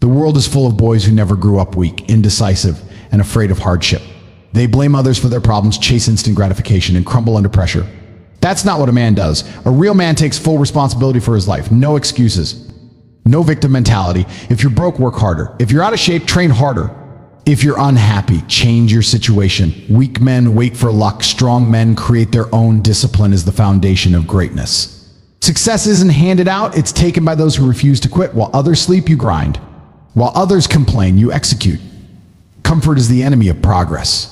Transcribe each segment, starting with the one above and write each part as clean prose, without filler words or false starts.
The world is full of boys who never grew up weak, indecisive, and afraid of hardship. They blame others for their problems, chase instant gratification, and crumble under pressure. That's not what a man does. A real man takes full responsibility for his life. No excuses. No victim mentality. If you're broke, work harder. If you're out of shape, train harder. If you're unhappy, change your situation. Weak men wait for luck. Strong men create their own. Discipline is the foundation of greatness. Success isn't handed out, it's taken by those who refuse to quit. While others sleep, you grind. While others complain, you execute. Comfort is the enemy of progress.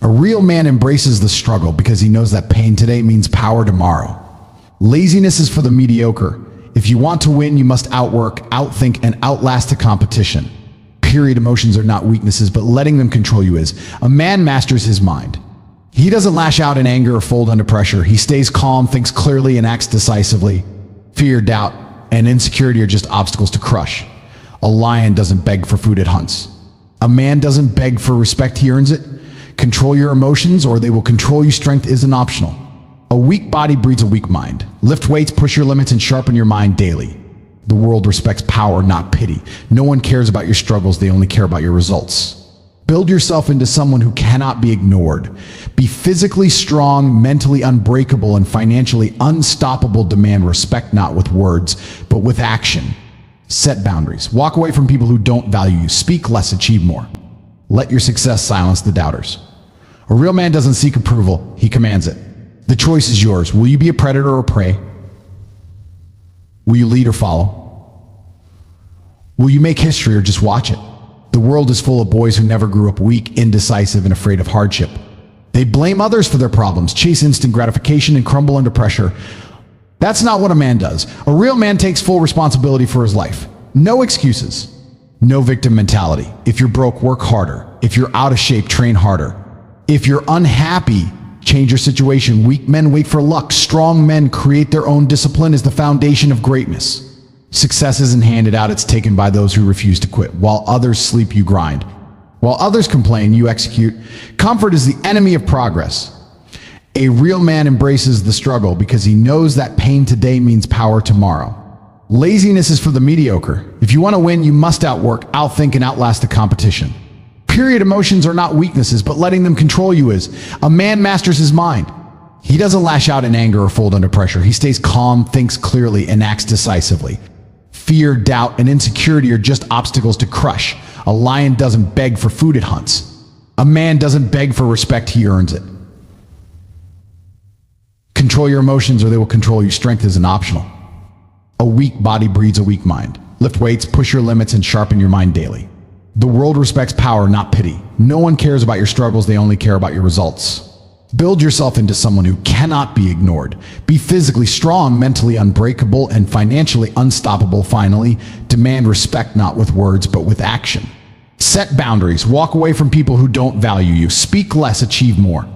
A real man embraces the struggle because he knows that pain today means power tomorrow. Laziness is for the mediocre. If you want to win, you must outwork, outthink, and outlast the competition. Period. Emotions are not weaknesses, but letting them control you is. A man masters his mind. He doesn't lash out in anger or fold under pressure. He stays calm, thinks clearly, and acts decisively. Fear, doubt, and insecurity are just obstacles to crush. A lion doesn't beg for food, it hunts. A man doesn't beg for respect, he earns it. Control your emotions or they will control you. Strength isn't optional. A weak body breeds a weak mind. Lift weights, push your limits, and sharpen your mind daily. The world respects power, not pity. No one cares about your struggles, they only care about your results. Build yourself into someone who cannot be ignored. Be physically strong, mentally unbreakable, and financially unstoppable. Demand respect not with words, but with action. Set boundaries. Walk away from people who don't value you. Speak less, achieve more. Let your success silence the doubters. A real man doesn't seek approval, he commands it. The choice is yours. Will you be a predator or prey? Will you lead or follow? Will you make history or just watch it? The world is full of boys who never grew up weak, indecisive, and afraid of hardship. They blame others for their problems, chase instant gratification, and crumble under pressure. That's not what a man does. A real man takes full responsibility for his life. No excuses. No victim mentality. If you're broke, work harder. If you're out of shape, train harder. If you're unhappy, change your situation. Weak men wait for luck. Strong men create their own. Discipline is the foundation of greatness. Success isn't handed out, it's taken by those who refuse to quit. While others sleep, you grind. While others complain, you execute. Comfort is the enemy of progress. A real man embraces the struggle because he knows that pain today means power tomorrow. Laziness is for the mediocre. If you want to win, you must outwork, outthink, and outlast the competition. Period. Emotions are not weaknesses, but letting them control you is. A man masters his mind. He doesn't lash out in anger or fold under pressure. He stays calm, thinks clearly, and acts decisively. Fear, doubt, and insecurity are just obstacles to crush. A lion doesn't beg for food, it hunts. A man doesn't beg for respect, he earns it. Control your emotions or they will control you. Strength isn't optional. A weak body breeds a weak mind. Lift weights, push your limits, and sharpen your mind daily. The world respects power, not pity. No one cares about your struggles, they only care about your results. Build yourself into someone who cannot be ignored. Be physically strong, mentally unbreakable, and financially unstoppable. Finally, demand respect not with words, but with action. Set boundaries. Walk away from people who don't value you. Speak less, achieve more.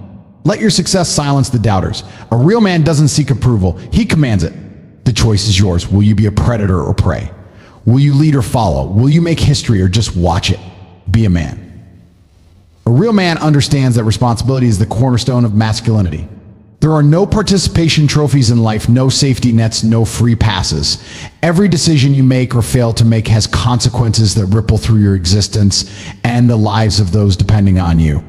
Let your success silence the doubters. A real man doesn't seek approval, he commands it. The choice is yours. Will you be a predator or prey? Will you lead or follow? Will you make history or just watch it? Be a man. A real man understands that responsibility is the cornerstone of masculinity. There are no participation trophies in life, no safety nets, no free passes. Every decision you make or fail to make has consequences that ripple through your existence and the lives of those depending on you.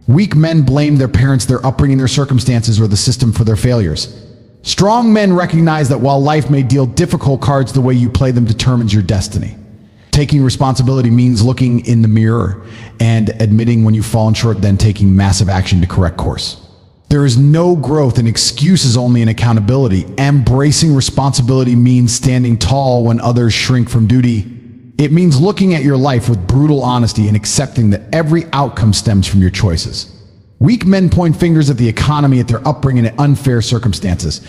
Weak men blame their parents, their upbringing, their circumstances, or the system for their failures. Strong men recognize that while life may deal difficult cards, the way you play them determines your destiny. Taking responsibility means looking in the mirror and admitting when you've fallen short, then taking massive action to correct course. There is no growth in excuses, only in accountability. Embracing responsibility means standing tall when others shrink from duty. It means looking at your life with brutal honesty and accepting that every outcome stems from your choices. Weak men point fingers at the economy, at their upbringing, at unfair circumstances.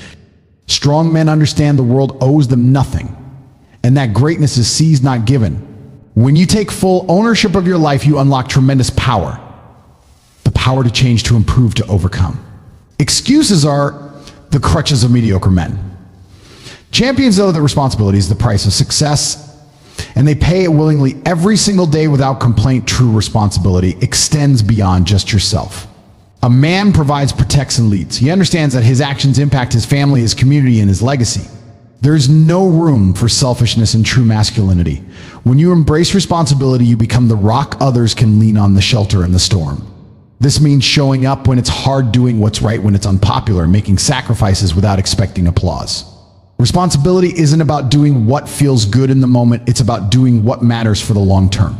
Strong men understand the world owes them nothing, and that greatness is seized, not given. When you take full ownership of your life, you unlock tremendous power. The power to change, to improve, to overcome. Excuses are the crutches of mediocre men. Champions know that responsibility is the price of success, and they pay it willingly every single day without complaint. True responsibility extends beyond just yourself. A man provides, protects, and leads. He understands that his actions impact his family, his community, and his legacy. There's no room for selfishness in true masculinity. When you embrace responsibility, you become the rock others can lean on, the shelter in the storm. This means showing up when it's hard, doing what's right when it's unpopular, making sacrifices without expecting applause. Responsibility isn't about doing what feels good in the moment, it's about doing what matters for the long term.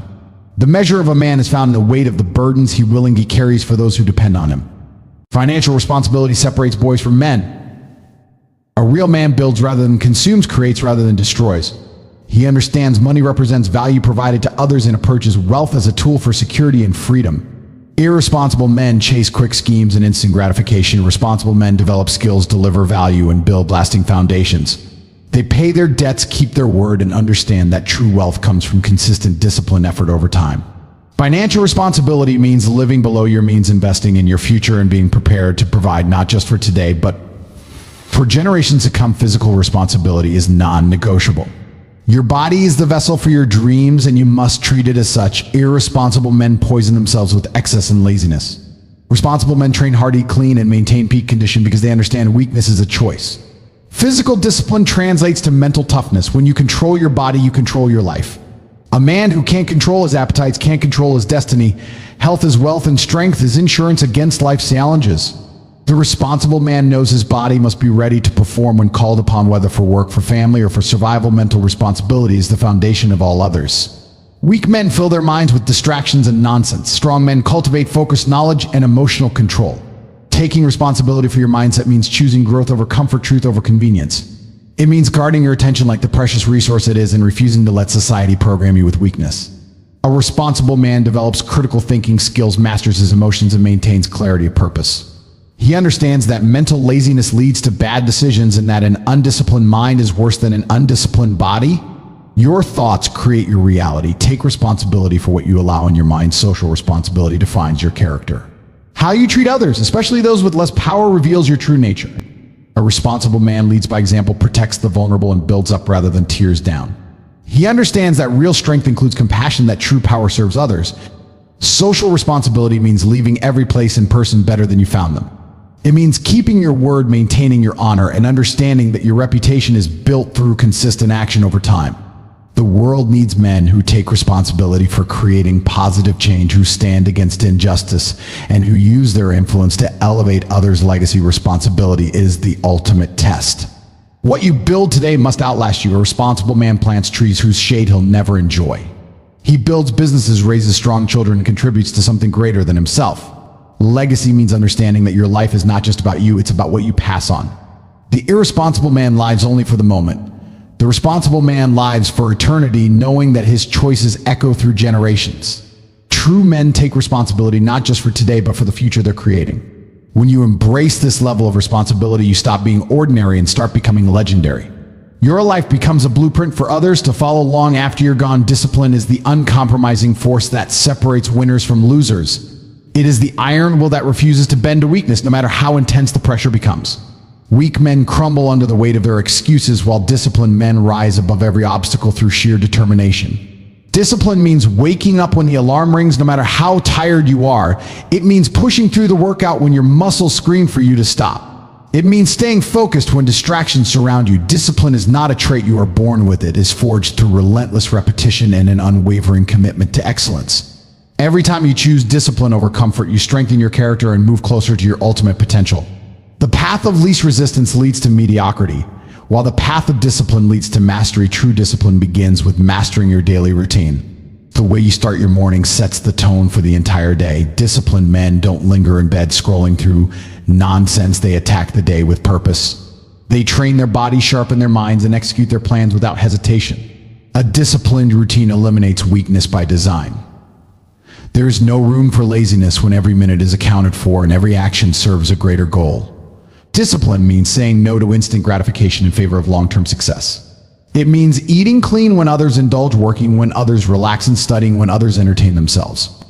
The measure of a man is found in the weight of the burdens he willingly carries for those who depend on him. Financial responsibility separates boys from men. A real man builds rather than consumes, creates rather than destroys. He understands money represents value provided to others and approaches wealth as a tool for security and freedom. Irresponsible men chase quick schemes and instant gratification. Responsible men develop skills, deliver value, and build lasting foundations. They pay their debts, keep their word, and understand that true wealth comes from consistent disciplined effort over time. Financial responsibility means living below your means, investing in your future, and being prepared to provide not just for today, but for generations to come. Physical responsibility is non-negotiable. Your body is the vessel for your dreams, and you must treat it as such. Irresponsible men poison themselves with excess and laziness. Responsible men train hard, eat clean, and maintain peak condition because they understand weakness is a choice. Physical discipline translates to mental toughness. When you control your body, you control your life. A man who can't control his appetites can't control his destiny. Health is wealth, and strength is insurance against life's challenges. The responsible man knows his body must be ready to perform when called upon, whether for work, for family, or for survival. Mental responsibility is the foundation of all others. Weak men fill their minds with distractions and nonsense. Strong men cultivate focused knowledge and emotional control. Taking responsibility for your mindset means choosing growth over comfort, truth over convenience. It means guarding your attention like the precious resource it is and refusing to let society program you with weakness. A responsible man develops critical thinking skills, masters his emotions, and maintains clarity of purpose. He understands that mental laziness leads to bad decisions and that an undisciplined mind is worse than an undisciplined body. Your thoughts create your reality. Take responsibility for what you allow in your mind. Social responsibility defines your character. How you treat others, especially those with less power, reveals your true nature. A responsible man leads by example, protects the vulnerable, and builds up rather than tears down. He understands that real strength includes compassion, that true power serves others. Social responsibility means leaving every place and person better than you found them. It means keeping your word, maintaining your honor, and understanding that your reputation is built through consistent action over time. The world needs men who take responsibility for creating positive change, who stand against injustice, and who use their influence to elevate others' legacy. Responsibility is the ultimate test. What you build today must outlast you. A responsible man plants trees whose shade he'll never enjoy. He builds businesses, raises strong children, and contributes to something greater than himself. Legacy means understanding that your life is not just about you, it's about what you pass on. The irresponsible man lives only for the moment. The responsible man lives for eternity, knowing that his choices echo through generations. True men take responsibility not just for today, but for the future they're creating. When you embrace this level of responsibility, you stop being ordinary and start becoming legendary. Your life becomes a blueprint for others to follow long after you're gone. Discipline is the uncompromising force that separates winners from losers. It is the iron will that refuses to bend to weakness, no matter how intense the pressure becomes. Weak men crumble under the weight of their excuses, while disciplined men rise above every obstacle through sheer determination. Discipline means waking up when the alarm rings, no matter how tired you are. It means pushing through the workout when your muscles scream for you to stop. It means staying focused when distractions surround you. Discipline is not a trait you are born with. It is forged through relentless repetition and an unwavering commitment to excellence. Every time you choose discipline over comfort, you strengthen your character and move closer to your ultimate potential. The path of least resistance leads to mediocrity, while the path of discipline leads to mastery. True discipline begins with mastering your daily routine. The way you start your morning sets the tone for the entire day. Disciplined men don't linger in bed scrolling through nonsense. They attack the day with purpose. They train their bodies, sharpen their minds, and execute their plans without hesitation. A disciplined routine eliminates weakness by design. There is no room for laziness when every minute is accounted for and every action serves a greater goal. Discipline means saying no to instant gratification in favor of long-term success. It means eating clean when others indulge, working when others relax, and studying when others entertain themselves.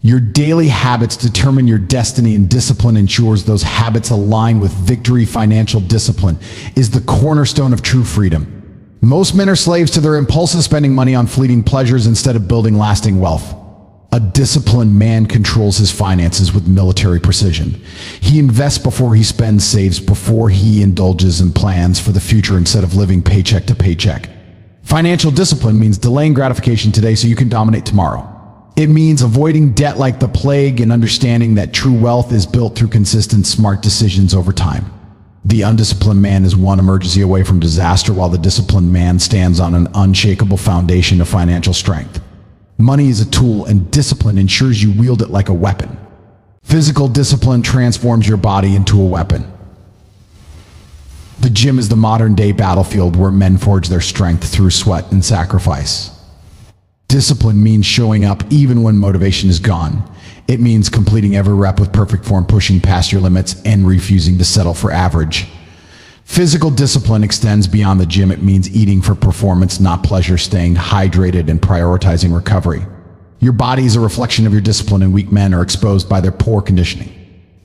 Your daily habits determine your destiny, and discipline ensures those habits align with victory. Financial discipline is the cornerstone of true freedom. Most men are slaves to their impulsive spending money on fleeting pleasures instead of building lasting wealth. A disciplined man controls his finances with military precision. He invests before he spends, saves before he indulges, and plans for the future instead of living paycheck to paycheck. Financial discipline means delaying gratification today so you can dominate tomorrow. It means avoiding debt like the plague and understanding that true wealth is built through consistent, smart decisions over time. The undisciplined man is one emergency away from disaster, while the disciplined man stands on an unshakable foundation of financial strength. Money is a tool, and discipline ensures you wield it like a weapon. Physical discipline transforms your body into a weapon. The gym is the modern-day battlefield where men forge their strength through sweat and sacrifice. Discipline means showing up even when motivation is gone. It means completing every rep with perfect form, pushing past your limits, and refusing to settle for average. Physical discipline extends beyond the gym. It means eating for performance, not pleasure, staying hydrated, and prioritizing recovery. Your body is a reflection of your discipline, and weak men are exposed by their poor conditioning.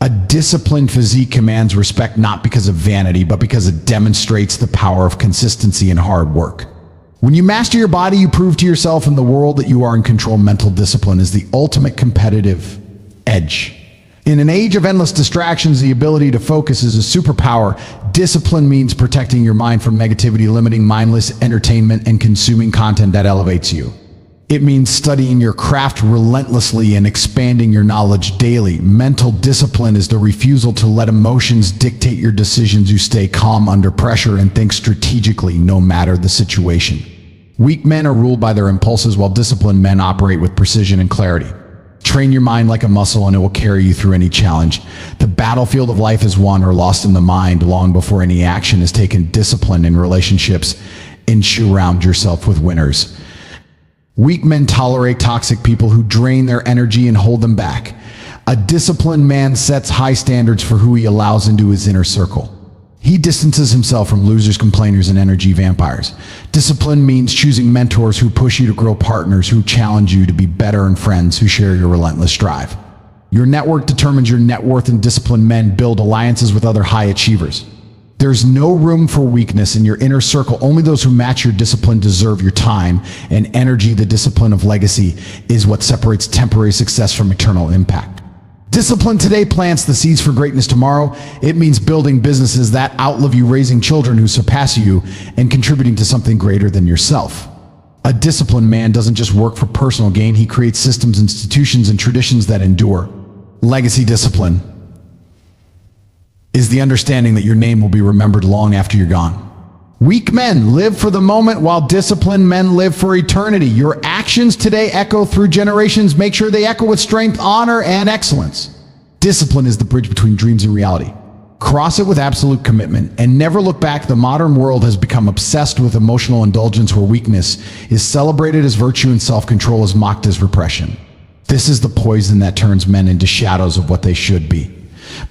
A disciplined physique commands respect not because of vanity, but because it demonstrates the power of consistency and hard work. When you master your body, you prove to yourself and the world that you are in control. Mental discipline is the ultimate competitive edge. In an age of endless distractions, the ability to focus is a superpower. Discipline means protecting your mind from negativity, limiting mindless entertainment, and consuming content that elevates you. It means studying your craft relentlessly and expanding your knowledge daily. Mental discipline is the refusal to let emotions dictate your decisions. You stay calm under pressure and think strategically no matter the situation. Weak men are ruled by their impulses, while disciplined men operate with precision and clarity. Train your mind like a muscle and it will carry you through any challenge. The battlefield of life is won or lost in the mind long before any action is taken. Discipline in relationships. Surround yourself with winners. Weak men tolerate toxic people who drain their energy and hold them back. A disciplined man sets high standards for who he allows into his inner circle. He distances himself from losers, complainers, and energy vampires. Discipline means choosing mentors who push you to grow, partners who challenge you to be better, and friends who share your relentless drive. Your network determines your net worth, and disciplined men build alliances with other high achievers. There's no room for weakness in your inner circle. Only those who match your discipline deserve your time and energy. The discipline of legacy is what separates temporary success from eternal impact. Discipline today plants the seeds for greatness tomorrow. It means building businesses that outlive you, raising children who surpass you, and contributing to something greater than yourself. A disciplined man doesn't just work for personal gain. He creates systems, institutions, and traditions that endure. Legacy discipline is the understanding that your name will be remembered long after you're gone. Weak men live for the moment, while disciplined men live for eternity. Your actions today echo through generations. Make sure they echo with strength, honor, and excellence. Discipline is the bridge between dreams and reality. Cross it with absolute commitment and never look back. The modern world has become obsessed with emotional indulgence, where weakness is celebrated as virtue and self-control is mocked as repression. This is the poison that turns men into shadows of what they should be.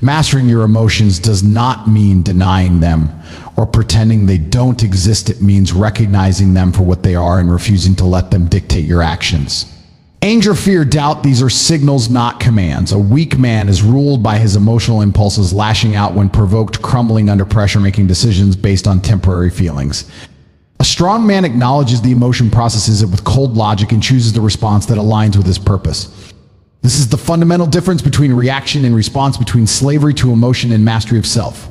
Mastering your emotions does not mean denying them or pretending they don't exist. It means recognizing them for what they are and refusing to let them dictate your actions. Anger, fear, doubt, these are signals, not commands. A weak man is ruled by his emotional impulses, lashing out when provoked, crumbling under pressure, making decisions based on temporary feelings. A strong man acknowledges the emotion, processes it with cold logic, and chooses the response that aligns with his purpose. This is the fundamental difference between reaction and response, between slavery to emotion and mastery of self.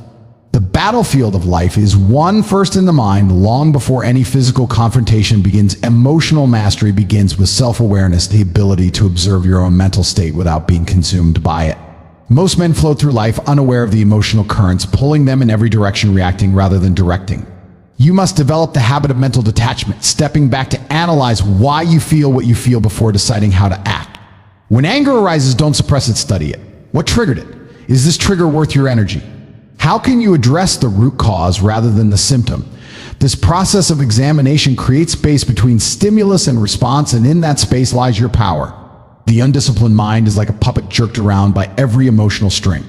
The battlefield of life is won first in the mind, long before any physical confrontation begins. Emotional mastery begins with self-awareness, the ability to observe your own mental state without being consumed by it. Most men flow through life unaware of the emotional currents, pulling them in every direction, reacting rather than directing. You must develop the habit of mental detachment, stepping back to analyze why you feel what you feel before deciding how to act. When anger arises, don't suppress it, study it. What triggered it? Is this trigger worth your energy? How can you address the root cause rather than the symptom? This process of examination creates space between stimulus and response, and in that space lies your power. The undisciplined mind is like a puppet jerked around by every emotional string.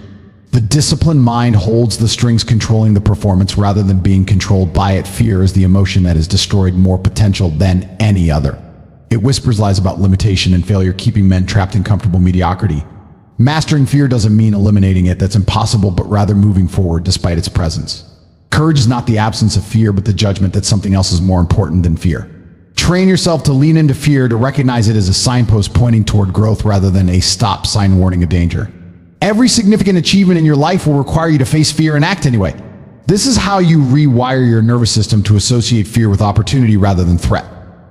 The disciplined mind holds the strings, controlling the performance rather than being controlled by it. Fear is the emotion that has destroyed more potential than any other. It whispers lies about limitation and failure, keeping men trapped in comfortable mediocrity. Mastering fear doesn't mean eliminating it. That's impossible, but rather moving forward despite its presence. Courage is not the absence of fear, but the judgment that something else is more important than fear. Train yourself to lean into fear, to recognize it as a signpost pointing toward growth rather than a stop sign warning of danger. Every significant achievement in your life will require you to face fear and act anyway. This is how you rewire your nervous system to associate fear with opportunity rather than threat.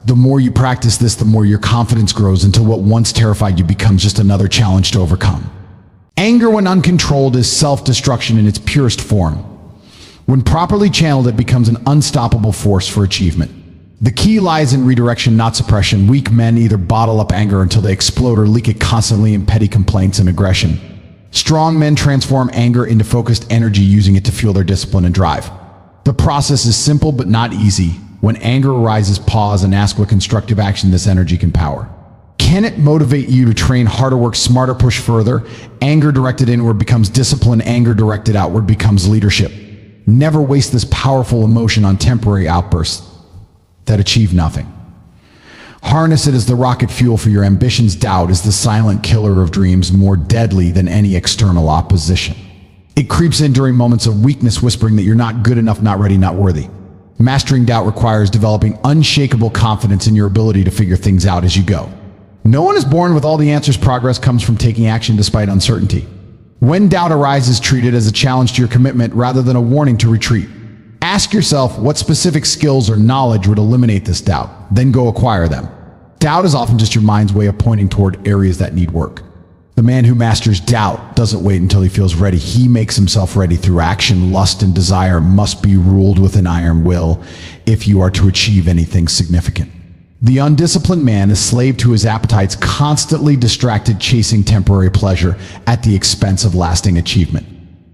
The more you practice this, the more your confidence grows until what once terrified you becomes just another challenge to overcome. Anger, when uncontrolled, is self-destruction in its purest form. When properly channeled, it becomes an unstoppable force for achievement. The key lies in redirection, not suppression. Weak men either bottle up anger until they explode or leak it constantly in petty complaints and aggression. Strong men transform anger into focused energy, using it to fuel their discipline and drive. The process is simple but not easy. When anger arises, pause and ask what constructive action this energy can power. Can it motivate you to train harder, work smarter, push further? Anger directed inward becomes discipline. Anger directed outward becomes leadership. Never waste this powerful emotion on temporary outbursts that achieve nothing. Harness it as the rocket fuel for your ambitions. Doubt is the silent killer of dreams, more deadly than any external opposition. It creeps in during moments of weakness, whispering that you're not good enough, not ready, not worthy. Mastering doubt requires developing unshakable confidence in your ability to figure things out as you go. No one is born with all the answers. Progress comes from taking action despite uncertainty. When doubt arises, treat it as a challenge to your commitment rather than a warning to retreat. Ask yourself what specific skills or knowledge would eliminate this doubt, then go acquire them. Doubt is often just your mind's way of pointing toward areas that need work. The man who masters doubt doesn't wait until he feels ready. He makes himself ready through action. Lust and desire must be ruled with an iron will if you are to achieve anything significant. The undisciplined man is slave to his appetites, constantly distracted, chasing temporary pleasure at the expense of lasting achievement.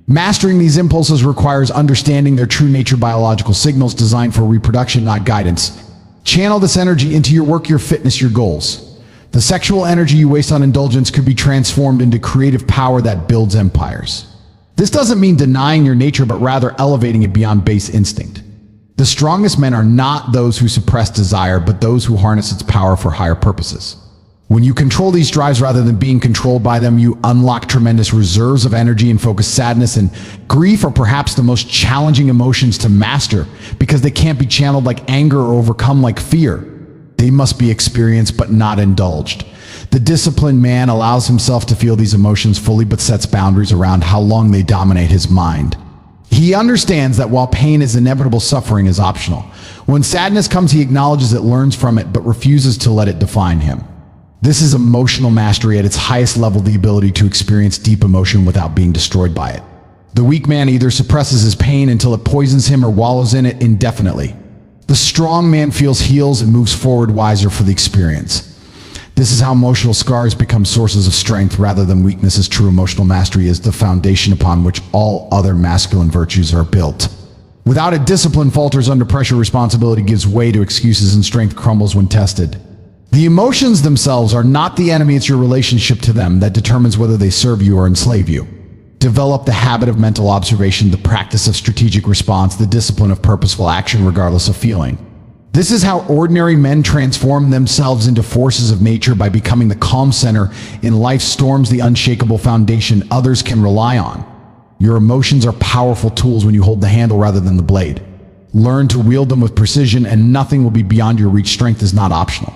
Mastering these impulses requires understanding their true nature, biological signals designed for reproduction, not guidance. Channel this energy into your work, your fitness, your goals. The sexual energy you waste on indulgence could be transformed into creative power that builds empires. This doesn't mean denying your nature, but rather elevating it beyond base instinct. The strongest men are not those who suppress desire, but those who harness its power for higher purposes. When you control these drives rather than being controlled by them, you unlock tremendous reserves of energy and focus. Sadness and grief are perhaps the most challenging emotions to master because they can't be channeled like anger or overcome like fear. They must be experienced but not indulged. The disciplined man allows himself to feel these emotions fully but sets boundaries around how long they dominate his mind. He understands that while pain is inevitable, suffering is optional. When sadness comes, he acknowledges it, learns from it, but refuses to let it define him. This is emotional mastery at its highest level, the ability to experience deep emotion without being destroyed by it. The weak man either suppresses his pain until it poisons him or wallows in it indefinitely. The strong man feels, heals, and moves forward wiser for the experience. This is how emotional scars become sources of strength rather than weaknesses. True emotional mastery is the foundation upon which all other masculine virtues are built. Without it, discipline falters under pressure, responsibility gives way to excuses, and strength crumbles when tested. The emotions themselves are not the enemy, it's your relationship to them that determines whether they serve you or enslave you. Develop the habit of mental observation, the practice of strategic response, the discipline of purposeful action regardless of feeling. This is how ordinary men transform themselves into forces of nature, by becoming the calm center in life's storms, the unshakable foundation others can rely on. Your emotions are powerful tools when you hold the handle rather than the blade. Learn to wield them with precision and nothing will be beyond your reach. Strength is not optional.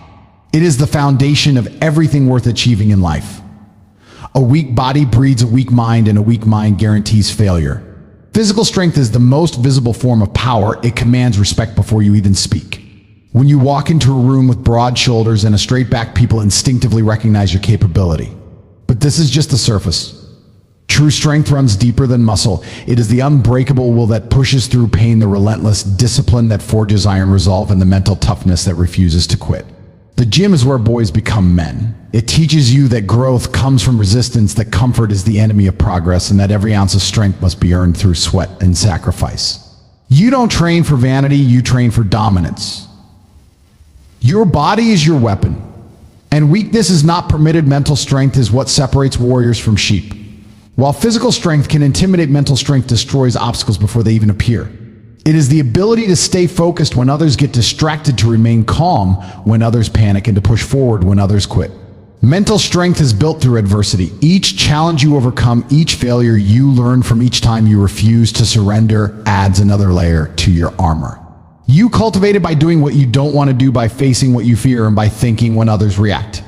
It is the foundation of everything worth achieving in life. A weak body breeds a weak mind, and a weak mind guarantees failure. Physical strength is the most visible form of power. It commands respect before you even speak. When you walk into a room with broad shoulders and a straight back, people instinctively recognize your capability. But this is just the surface. True strength runs deeper than muscle. It is the unbreakable will that pushes through pain, the relentless discipline that forges iron resolve, and the mental toughness that refuses to quit. The gym is where boys become men. It teaches you that growth comes from resistance, that comfort is the enemy of progress, and that every ounce of strength must be earned through sweat and sacrifice. You don't train for vanity, you train for dominance. Your body is your weapon, and weakness is not permitted. Mental strength is what separates warriors from sheep. While physical strength can intimidate, mental strength destroys obstacles before they even appear. It is the ability to stay focused when others get distracted, to remain calm when others panic, and to push forward when others quit. Mental strength is built through adversity. Each challenge you overcome, each failure you learn from, each time you refuse to surrender, adds another layer to your armor. You cultivate it by doing what you don't want to do, by facing what you fear, and by thinking when others react.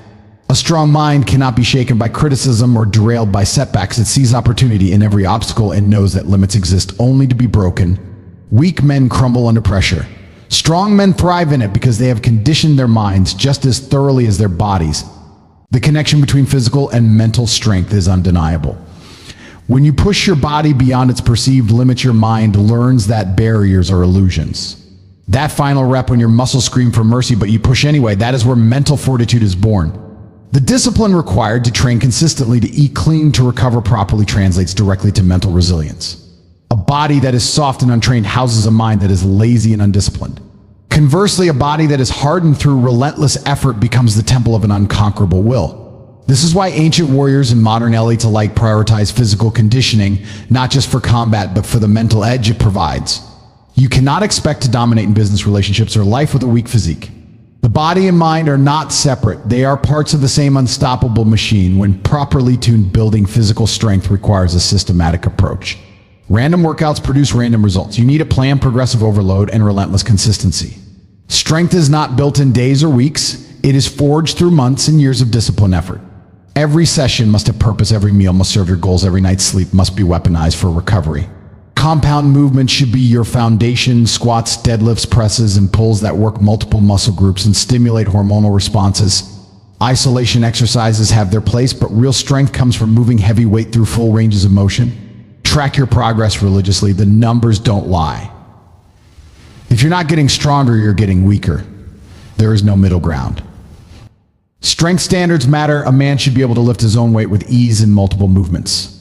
A strong mind cannot be shaken by criticism or derailed by setbacks. It sees opportunity in every obstacle and knows that limits exist only to be broken. Weak men crumble under pressure. Strong men thrive in it because they have conditioned their minds just as thoroughly as their bodies. The connection between physical and mental strength is undeniable. When you push your body beyond its perceived limits, your mind learns that barriers are illusions. That final rep when your muscles scream for mercy but you push anyway, that is where mental fortitude is born. The discipline required to train consistently, to eat clean, to recover properly translates directly to mental resilience. A body that is soft and untrained houses a mind that is lazy and undisciplined. Conversely, a body that is hardened through relentless effort becomes the temple of an unconquerable will. This is why ancient warriors and modern elites alike prioritize physical conditioning, not just for combat, but for the mental edge it provides. You cannot expect to dominate in business relationships or life with a weak physique. The body and mind are not separate. They are parts of the same unstoppable machine. When properly tuned, building physical strength requires a systematic approach. Random workouts produce random results. You need a plan, progressive overload, and relentless consistency. Strength is not built in days or weeks. It is forged through months and years of disciplined effort. Every session must have purpose. Every meal must serve your goals. Every night's sleep must be weaponized for recovery. Compound movement should be your foundation. Squats, deadlifts, presses, and pulls that work multiple muscle groups and stimulate hormonal responses. Isolation exercises have their place, but real strength comes from moving heavy weight through full ranges of motion. Track your progress religiously. The numbers don't lie. If you're not getting stronger, you're getting weaker. There is no middle ground. Strength standards matter. A man should be able to lift his own weight with ease in multiple movements.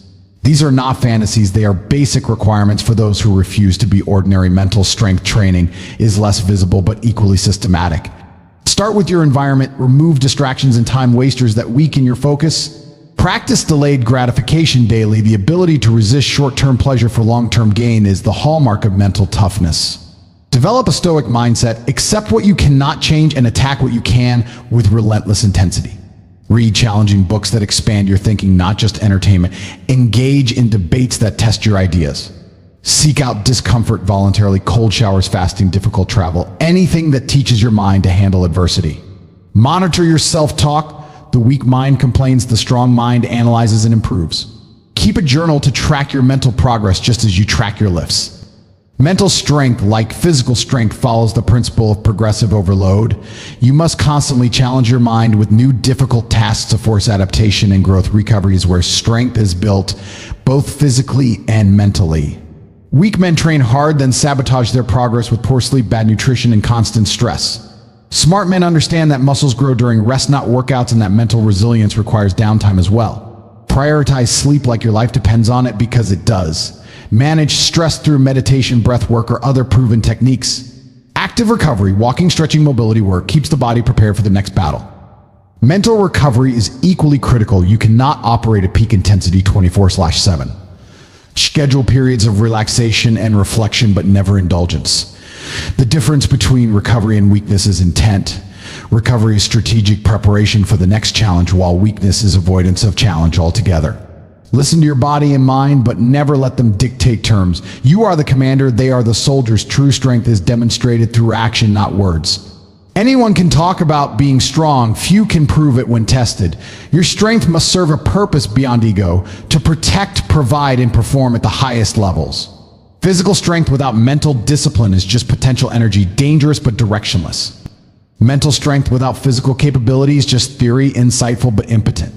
These are not fantasies. They are basic requirements for those who refuse to be ordinary. Mental strength training is less visible but equally systematic. Start with your environment. Remove distractions and time wasters that weaken your focus. Practice delayed gratification daily. The ability to resist short-term pleasure for long-term gain is the hallmark of mental toughness. Develop a stoic mindset. Accept what you cannot change and attack what you can with relentless intensity. Read challenging books that expand your thinking, not just entertainment. Engage in debates that test your ideas. Seek out discomfort voluntarily, cold showers, fasting, difficult travel, anything that teaches your mind to handle adversity. Monitor your self-talk. The weak mind complains, the strong mind analyzes and improves. Keep a journal to track your mental progress just as you track your lifts. Mental strength, like physical strength, follows the principle of progressive overload. You must constantly challenge your mind with new difficult tasks to force adaptation and growth. Recovery is where strength is built, both physically and mentally. Weak men train hard, then sabotage their progress with poor sleep, bad nutrition, and constant stress. Smart men understand that muscles grow during rest, not workouts, and that mental resilience requires downtime as well. Prioritize sleep like your life depends on it, because it does. Manage stress through meditation, breath work, or other proven techniques. Active recovery, walking, stretching, mobility work, keeps the body prepared for the next battle. Mental recovery is equally critical. You cannot operate at peak intensity 24/7. Schedule periods of relaxation and reflection, but never indulgence. The difference between recovery and weakness is intent. Recovery is strategic preparation for the next challenge, while weakness is avoidance of challenge altogether. Listen to your body and mind, but never let them dictate terms. You are the commander, they are the soldiers. True strength is demonstrated through action, not words. Anyone can talk about being strong, few can prove it when tested. Your strength must serve a purpose beyond ego, to protect, provide, and perform at the highest levels. Physical strength without mental discipline is just potential energy, dangerous but directionless. Mental strength without physical capability is just theory, insightful but impotent.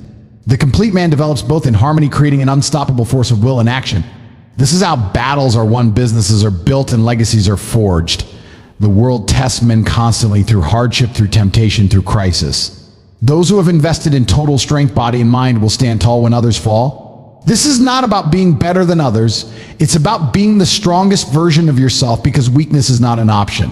The complete man develops both in harmony, creating an unstoppable force of will and action. This is how battles are won, businesses are built, and legacies are forged. The world tests men constantly through hardship, through temptation, through crisis. Those who have invested in total strength, body and mind, will stand tall when others fall. This is not about being better than others. It's about being the strongest version of yourself, because weakness is not an option.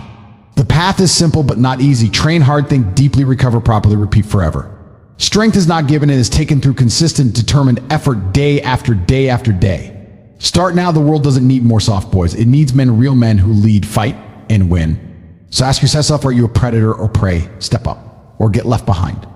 The path is simple but not easy. Train hard, think deeply, recover properly, repeat forever. Strength is not given, it is taken through consistent, determined effort day after day after day. Start now. The world doesn't need more soft boys. It needs men, real men who lead, fight, and win. So ask yourself, are you a predator or prey? Step up or get left behind.